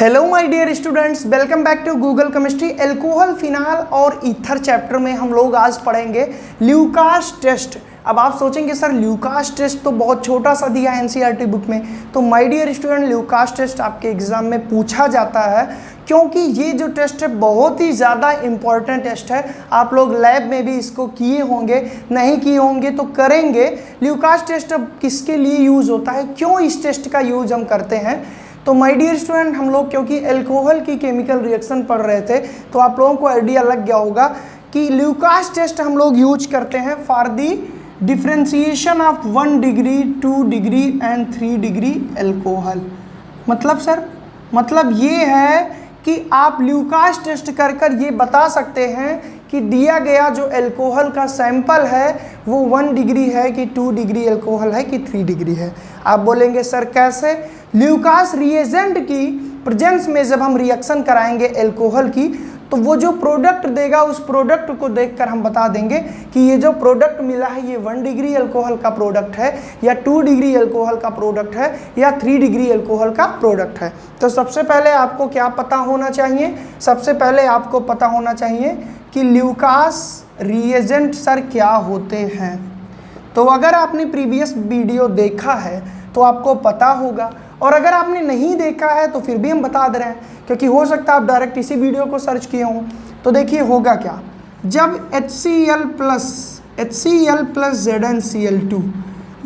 Hello my dear students, welcome back to Google chemistry. Alcohol, phenol और ether chapter में हम लोग आज पढ़ेंगे ल्यूकास टेस्ट। अब आप सोचेंगे सर ल्यूकास टेस्ट तो बहुत छोटा सा दिया है एनसीईआरटी बुक में, तो my dear student Lucas test आपके एग्जाम में पूछा जाता है क्योंकि ये जो टेस्ट है बहुत ही ज़्यादा इम्पॉर्टेंट टेस्ट है। आप लोग लैब में भी इसको किए होंगे, नहीं किए होंगे तो करेंगे। ल्यूकास टेस्ट अब किसके लिए यूज़ होता है, क्यों इस टेस्ट का यूज़ हम करते हैं, तो माय डियर स्टूडेंट हम लोग क्योंकि अल्कोहल की केमिकल रिएक्शन पढ़ रहे थे तो आप लोगों को आइडिया लग गया होगा कि ल्यूकास टेस्ट हम लोग यूज करते हैं for the differentiation of 1 degree 2 degree and 3 degree alcohol. मतलब सर मतलब ये है कि आप ल्यूकास टेस्ट कर कर ये बता सकते हैं कि दिया गया जो अल्कोहल का सैंपल है वो 1 डिग्री है कि 2 डिग्री अल्कोहल है कि 3 डिग्री है। आप बोलेंगे सर कैसे, ल्यूकास रिएजेंट की प्रेजेंस में जब हम रिएक्शन कराएंगे अल्कोहल की तो वो जो प्रोडक्ट देगा उस प्रोडक्ट को देखकर हम बता देंगे कि ये जो प्रोडक्ट मिला है ये 1 डिग्री अल्कोहल का प्रोडक्ट है या 2 डिग्री अल्कोहल का प्रोडक्ट है या 3 डिग्री अल्कोहल का प्रोडक्ट है। तो सबसे पहले आपको क्या पता होना चाहिए, सबसे पहले आपको पता होना चाहिए कि ल्यूकास रिएजेंट सर क्या होते हैं। तो अगर आपने प्रीवियस वीडियो देखा है तो आपको पता होगा, और अगर आपने नहीं देखा है तो फिर भी हम बता दे रहे हैं क्योंकि हो सकता है आप डायरेक्ट इसी वीडियो को सर्च किए हों। तो देखिए होगा क्या, जब HCl प्लस ZnCl2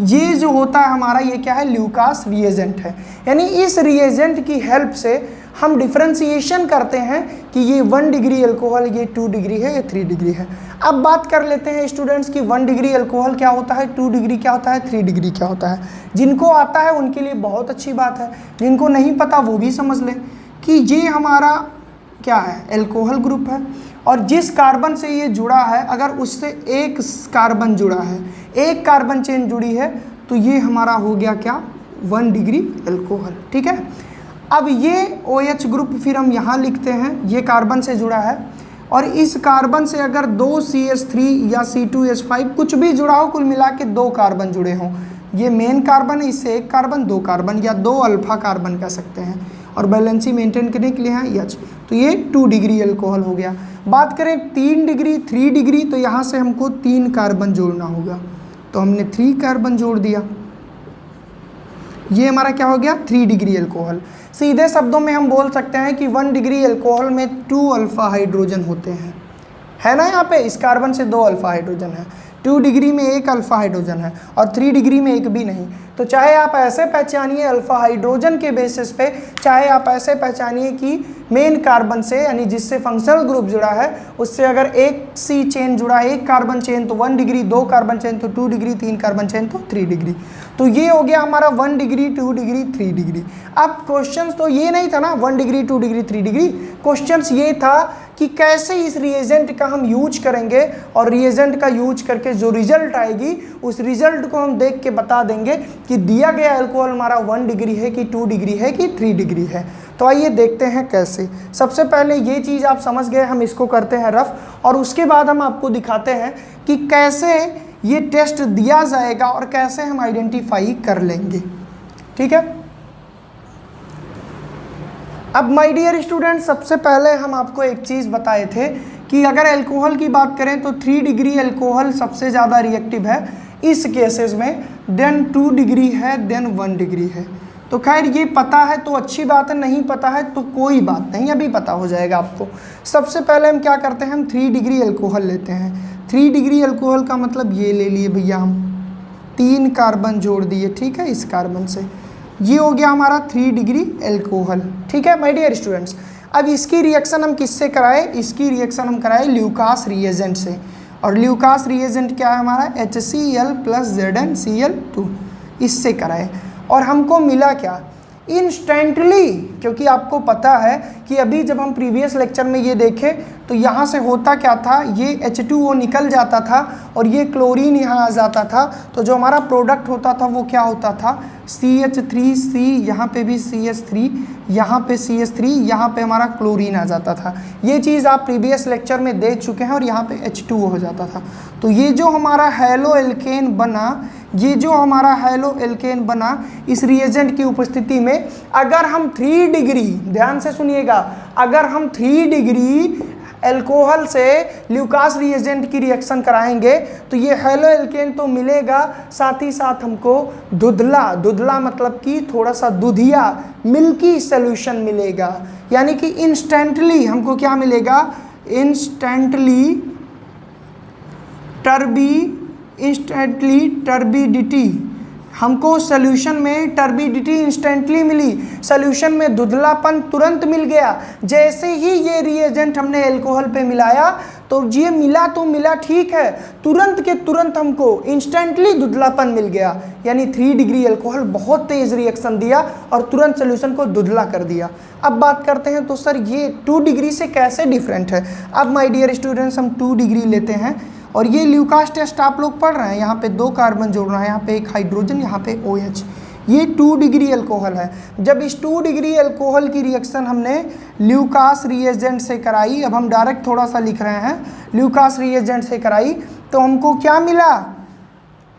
ये जो होता है हमारा ये क्या है, ल्यूकास रिएजेंट है। यानी इस रिएजेंट की हेल्प से हम डिफ्रेंसिएशन करते हैं कि ये 1 डिग्री अल्कोहल, ये 2 डिग्री है, ये 3 डिग्री है। अब बात कर लेते हैं स्टूडेंट्स की 1 डिग्री अल्कोहल क्या होता है, 2 डिग्री क्या होता है, 3 डिग्री क्या होता है। जिनको आता है उनके लिए बहुत अच्छी बात है, जिनको नहीं पता वो भी समझ लें कि ये हमारा क्या है, अल्कोहल ग्रुप है और जिस कार्बन से ये जुड़ा है अगर उससे एक कार्बन जुड़ा है, एक कार्बन चेन जुड़ी है तो ये हमारा हो गया क्या, 1 डिग्री अल्कोहल। ठीक है, अब ये OH ग्रुप फिर हम यहाँ लिखते हैं, ये कार्बन से जुड़ा है और इस कार्बन से अगर 2 CH3 या C2H5 कुछ भी जुड़ा हो, कुल मिला के 2 कार्बन जुड़े हों, ये मेन कार्बन है, इससे एक कार्बन 2 कार्बन या 2 अल्फा कार्बन कह सकते हैं, और बैलेंसी मेंटेन करने के लिए है H, तो ये 2 डिग्री अल्कोहल हो गया। बात करें 3 डिग्री 3 डिग्री तो यहाँ से हमको 3 कार्बन जोड़ना होगा, तो हमने 3 कार्बन जोड़ दिया, ये हमारा क्या हो गया, 3 डिग्री अल्कोहल। सीधे शब्दों में हम बोल सकते हैं कि 1 डिग्री अल्कोहल में 2 अल्फा हाइड्रोजन होते हैं, है ना। यहाँ पे इस कार्बन से 2 अल्फा हाइड्रोजन है, 2 डिग्री में 1 अल्फा हाइड्रोजन है और 3 डिग्री में एक भी नहीं। तो चाहे आप ऐसे पहचानिए अल्फा हाइड्रोजन के बेसिस पे, चाहे आप ऐसे पहचानिए कि मेन कार्बन से यानी जिससे फंक्शनल ग्रुप जुड़ा है उससे अगर एक सी चेन जुड़ा है, एक कार्बन चेन तो 1 डिग्री, 2 कार्बन चेन तो 2 डिग्री, 3 कार्बन चेन तो 3 डिग्री। तो ये हो गया हमारा 1 डिग्री 2 डिग्री 3 डिग्री। अब क्वेश्चन तो ये नहीं था ना 1 डिग्री 2 डिग्री 3 डिग्री, क्वेश्चन ये था कि कैसे इस रिएजेंट का हम यूज करेंगे और रिएजेंट का यूज करके जो रिजल्ट आएगी उस रिजल्ट को हम देख के बता देंगे कि दिया गया अल्कोहल हमारा 1 डिग्री है कि 2 डिग्री है कि 3 डिग्री है। तो आइए देखते हैं कैसे। सबसे पहले ये चीज़ आप समझ गए, हम इसको करते हैं रफ और उसके बाद हम आपको दिखाते हैं कि कैसे ये टेस्ट दिया जाएगा और कैसे हम आइडेंटिफाई कर लेंगे। ठीक है, अब माय डियर स्टूडेंट सबसे पहले हम आपको एक चीज़ बताए थे कि अगर अल्कोहल की बात करें तो 3 डिग्री अल्कोहल सबसे ज़्यादा रिएक्टिव है इस केसेस में, देन 2 डिग्री है, देन 1 डिग्री है। तो खैर ये पता है तो अच्छी बात है, नहीं पता है तो कोई बात नहीं, अभी पता हो जाएगा आपको। सबसे पहले हम क्या करते हैं, हम 3 डिग्री अल्कोहल लेते हैं। 3 डिग्री अल्कोहल का मतलब ये ले लिए भैया, हम 3 कार्बन जोड़ दिए, ठीक है, इस कार्बन से, ये हो गया हमारा 3 डिग्री अल्कोहल। ठीक है माय डियर स्टूडेंट्स, अब इसकी रिएक्शन हम किससे कराए, इसकी रिएक्शन हम कराए ल्यूकास रिएजेंट से, और ल्यूकास रिएजेंट क्या है हमारा, HCl प्लस ZnCl2, इससे कराए और हमको मिला क्या, इंस्टेंटली, क्योंकि आपको पता है कि अभी जब हम प्रीवियस लेक्चर में ये देखें तो यहाँ से होता क्या था, ये H2O निकल जाता था और ये क्लोरीन यहाँ आ जाता था, तो जो हमारा प्रोडक्ट होता था वो क्या होता था, CH3C, यहाँ पे भी CH3, यहाँ पे CH3, यहाँ पे हमारा क्लोरीन आ जाता था। ये चीज़ आप प्रीवियस लेक्चर में देख चुके हैं और यहाँ पे H2O हो जाता था। तो ये जो हमारा हेलो एल्केन बना, ये जो हमारा हेलो एल्केन बना इस रिएजेंट की उपस्थिति में, अगर हम 3 डिग्री, ध्यान से सुनिएगा, अगर हम 3 डिग्री एल्कोहल से ल्यूकास रिएजेंट की रिएक्शन कराएंगे तो ये हेलो एल्केन तो मिलेगा, साथ ही साथ हमको धुंधला, धुंधला मतलब कि थोड़ा सा दुधिया मिल्की सॉल्यूशन मिलेगा। यानी कि इंस्टेंटली हमको क्या मिलेगा, इंस्टेंटली टर्बिडिटी, हमको सॉल्यूशन में टर्बिडिटी इंस्टेंटली मिली, सॉल्यूशन में धुंधलापन तुरंत मिल गया। जैसे ही ये रिएजेंट हमने एल्कोहल पे मिलाया तो ये मिला तो मिला ठीक है, तुरंत के तुरंत हमको इंस्टेंटली धुंधलापन मिल गया। यानी 3 डिग्री एल्कोहल बहुत तेज रिएक्शन दिया और तुरंत सॉल्यूशन को धुंधला कर दिया। अब बात करते हैं तो सर ये 2 डिग्री से कैसे डिफरेंट है। अब माय डियर स्टूडेंट्स हम 2 डिग्री लेते हैं और ये ल्यूकास टेस्ट आप लोग पढ़ रहे हैं, यहाँ पे 2 कार्बन जोड़ना है, यहाँ पे 1 हाइड्रोजन, यहाँ पे OH। ये 2 डिग्री एल्कोहल है। जब इस 2 डिग्री एल्कोहल की रिएक्शन हमने ल्यूकास रिएजेंट से कराई, अब हम डायरेक्ट थोड़ा सा लिख रहे हैं, ल्यूकास रिएजेंट से कराई तो हमको क्या मिला,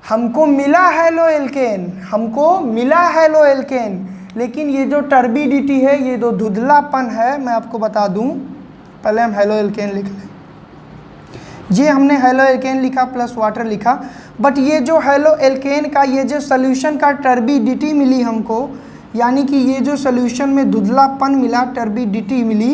हमको मिला हेलो एल्केन, हमको मिला हेलो एल्केन। लेकिन ये जो टर्बिडिटी है, ये जो धुंधलापन है, मैं आपको बता दूं, पहले हम हेलो एल्केन लिख लें। ये हमने हेलो एल्केन लिखा प्लस वाटर लिखा, बट ये जो हेलो एल्केन का ये जो सोल्यूशन का टर्बिडिटी मिली हमको, यानी कि ये जो सोल्यूशन में धुंधलापन मिला, टर्बिडिटी मिली,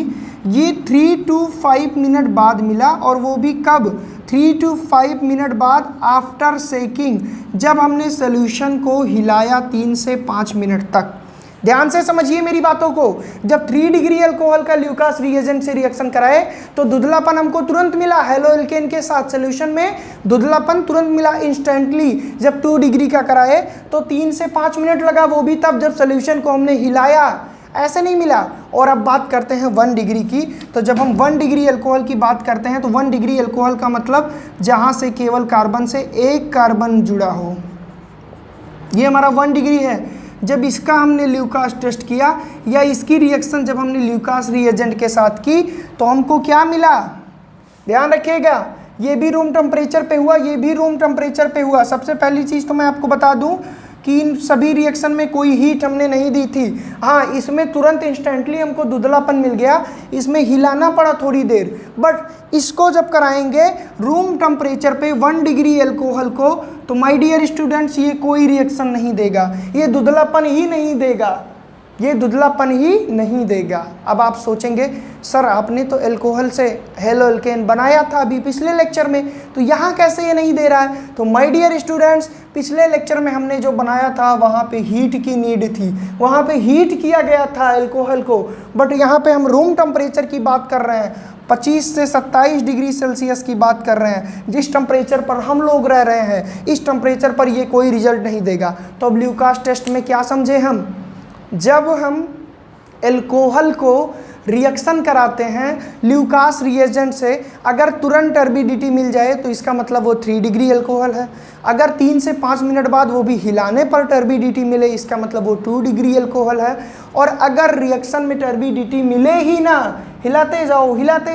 ये 3 to 5 मिनट बाद मिला। और वो भी कब, 3 to 5 मिनट बाद आफ्टर सेकिंग, जब हमने सोल्यूशन को हिलाया 3 से 5 मिनट तक। ध्यान से समझिए मेरी बातों को। जब 3 डिग्री अल्कोहल का ल्यूकास रिएजेंट से रिएक्शन कराए तो धुंधलापन हमको तुरंत मिला, हेलो एल्केन के साथ सोल्यूशन में धुंधलापन तुरंत मिला इंस्टेंटली। जब 2 डिग्री का कराए तो 3 से 5 मिनट लगा, वो भी तब जब सोल्यूशन को हमने हिलाया, ऐसे नहीं मिला। और अब बात करते हैं 1 डिग्री की। तो जब हम 1 डिग्री अल्कोहल की बात करते हैं तो 1 डिग्री अल्कोहल का मतलब जहाँ से केवल कार्बन से 1 कार्बन जुड़ा हो, ये हमारा 1 डिग्री है। जब इसका हमने ल्यूकास टेस्ट किया या इसकी रिएक्शन जब हमने ल्यूकास रिएजेंट के साथ की तो हमको क्या मिला, ध्यान रखिएगा, ये भी रूम टेम्परेचर पे हुआ, ये भी रूम टेम्परेचर पे हुआ। सबसे पहली चीज़ तो मैं आपको बता दूं कि इन सभी रिएक्शन में कोई हीट हमने नहीं दी थी। हाँ, इसमें तुरंत इंस्टेंटली हमको धुंधलापन मिल गया, इसमें हिलाना पड़ा थोड़ी देर, बट इसको जब कराएंगे रूम टेम्परेचर पे 1 डिग्री एल्कोहल को, तो माय डियर स्टूडेंट्स ये कोई रिएक्शन नहीं देगा, ये धुंधलापन ही नहीं देगा, ये धुंधलापन ही नहीं देगा। अब आप सोचेंगे सर आपने तो एल्कोहल से हेलो एल्केन बनाया था अभी पिछले लेक्चर में, तो यहाँ कैसे ये नहीं दे रहा है। तो माय डियर स्टूडेंट्स, पिछले लेक्चर में हमने जो बनाया था वहाँ पे हीट की नीड थी, वहाँ पे हीट किया गया था एल्कोहल को, बट यहाँ पे हम रूम टेम्परेचर की बात कर रहे हैं, 25 से 27 डिग्री सेल्सियस की बात कर रहे हैं, जिस टेम्परेचर पर हम लोग रह रहे हैं, इस टेम्परेचर पर ये कोई रिजल्ट नहीं देगा। तो अब ल्यूकास टेस्ट में क्या समझे हम, जब हम एल्कोहल को रिएक्शन कराते हैं ल्यूकास रिएजेंट से, अगर तुरंत टर्बिडिटी मिल जाए तो इसका मतलब वो 3 डिग्री एल्कोहल है। अगर 3 से 5 मिनट बाद वो भी हिलाने पर टर्बिडिटी मिले, इसका मतलब वो 2 डिग्री एल्कोहल है। और अगर रिएक्शन में टर्बिडिटी मिले ही ना, हिलाते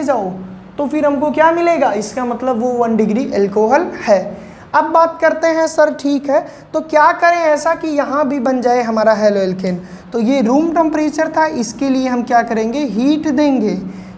जाओ, तो फिर हमको क्या मिलेगा, इसका मतलब वो 1 डिग्री एल्कोहल है। अब बात करते हैं सर ठीक है तो क्या करें ऐसा कि यहाँ भी बन जाए हमारा हेलो एल्केन। तो ये रूम टेम्परेचर था, इसके लिए हम क्या करेंगे, हीट देंगे,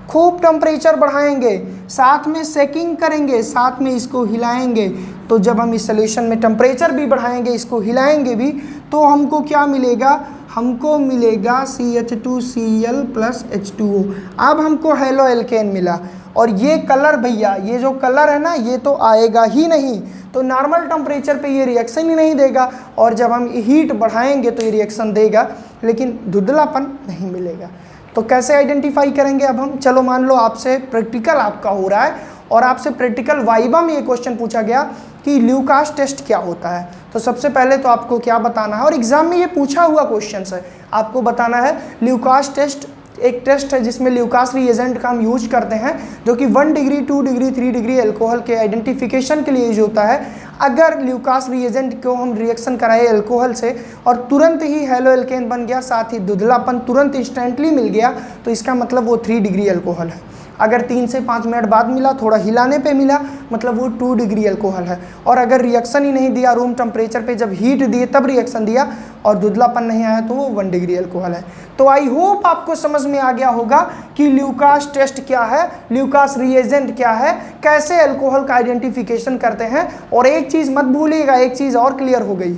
खूब टेम्परेचर बढ़ाएंगे, साथ में सेकिंग करेंगे, साथ में इसको हिलाएंगे। तो जब हम इस सोल्यूशन में टेम्परेचर भी बढ़ाएंगे, इसको हिलाएंगे भी, तो हमको क्या मिलेगा, हमको मिलेगा CH2Cl + H2O। अब हमको हेलो एल्केन मिला। और ये कलर भैया, ये जो कलर है ना, ये तो आएगा ही नहीं, तो नॉर्मल टेम्परेचर पे ये रिएक्शन ही नहीं देगा, और जब हम हीट बढ़ाएंगे तो ये रिएक्शन देगा, लेकिन धुंधलापन नहीं मिलेगा। तो कैसे आइडेंटिफाई करेंगे अब हम, चलो मान लो आपसे प्रैक्टिकल आपका हो रहा है और आपसे प्रैक्टिकल वाइवा में ये क्वेश्चन पूछा गया कि ल्यूकास टेस्ट क्या होता है। तो सबसे पहले तो आपको क्या बताना है, और एग्जाम में ये पूछा हुआ क्वेश्चन है, आपको बताना है ल्यूकास टेस्ट एक टेस्ट है जिसमें ल्यूकास रिएजेंट का हम यूज करते हैं, जो कि 1 डिग्री 2 डिग्री 3 डिग्री एल्कोहल के आइडेंटिफिकेशन के लिए यूज होता है। अगर ल्यूकास रिएजेंट को हम रिएक्शन कराए एल्कोहल से और तुरंत ही हेलो एल्केन बन गया, साथ ही धुंधलापन तुरंत इंस्टेंटली मिल गया, तो इसका मतलब वो 3 डिग्री एल्कोहल है। अगर 3 से 5 मिनट बाद मिला, थोड़ा हिलाने पे मिला, मतलब वो 2 डिग्री एल्कोहल है। और अगर रिएक्शन ही नहीं दिया, रूम टेम्परेचर पे जब हीट दिए तब रिएक्शन दिया और धुंधलापन नहीं आया, तो वो 1 डिग्री एल्कोहल है। तो आई होप आपको समझ में आ गया होगा कि ल्यूकास टेस्ट क्या है, ल्यूकास रिएजेंट क्या है, कैसे एल्कोहल का आइडेंटिफिकेशन करते हैं। और एक चीज़ मत भूलिएगा, एक चीज़ और क्लियर हो गई,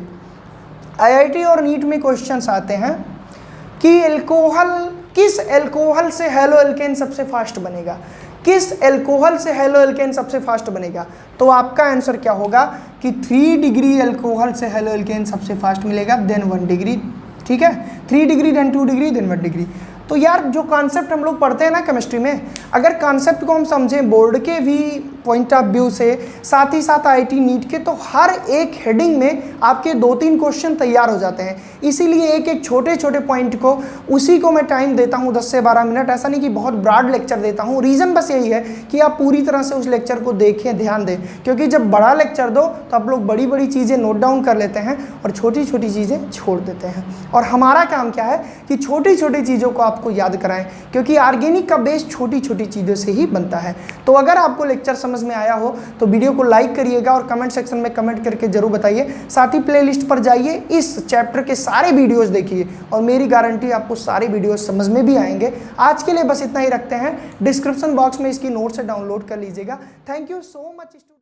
IIT और नीट में क्वेश्चंस आते हैं कि किस एल्कोहल से हेलो एल्केन सबसे फास्ट बनेगा, किस एल्कोहल से हेलो एल्केन सबसे फास्ट बनेगा। तो आपका आंसर क्या होगा कि 3 डिग्री एल्कोहल से हेलो एल्केन सबसे फास्ट मिलेगा, देन 1 डिग्री, ठीक है, 3 degree then 2 degree then 1 degree. तो यार जो कॉन्सेप्ट हम लोग पढ़ते हैं ना केमिस्ट्री में, अगर कॉन्सेप्ट को हम समझें बोर्ड के भी पॉइंट ऑफ व्यू से, साथ ही साथ IIT नीट के, तो हर एक हेडिंग में आपके 2-3 क्वेश्चन तैयार हो जाते हैं। इसीलिए एक एक छोटे छोटे पॉइंट को, उसी को मैं टाइम देता हूँ 10 से 12 मिनट। ऐसा नहीं कि बहुत ब्रॉड लेक्चर देता हूँ, रीज़न बस यही है कि आप पूरी तरह से उस लेक्चर को देखें, ध्यान दें, क्योंकि जब बड़ा लेक्चर दो तो आप लोग बड़ी बड़ी चीज़ें नोट डाउन कर लेते हैं और छोटी छोटी चीज़ें छोड़ देते हैं। और हमारा काम क्या है कि छोटी छोटी चीज़ों को आपको याद कराएं, क्योंकि ऑर्गेनिक का बेस छोटी छोटी चीज़ों से ही बनता है। तो अगर आपको लेक्चर समझ में आया हो तो वीडियो को लाइक करिएगा और कमेंट सेक्शन में कमेंट करके जरूर बताइए। साथ ही प्लेलिस्ट पर जाइए, इस चैप्टर के सारे वीडियोस देखिए और मेरी गारंटी आपको सारे वीडियोस समझ में भी आएंगे। आज के लिए बस इतना ही रखते हैं। डिस्क्रिप्शन बॉक्स में इसकी नोट्स डाउनलोड कर लीजिएगा। Thank you so much.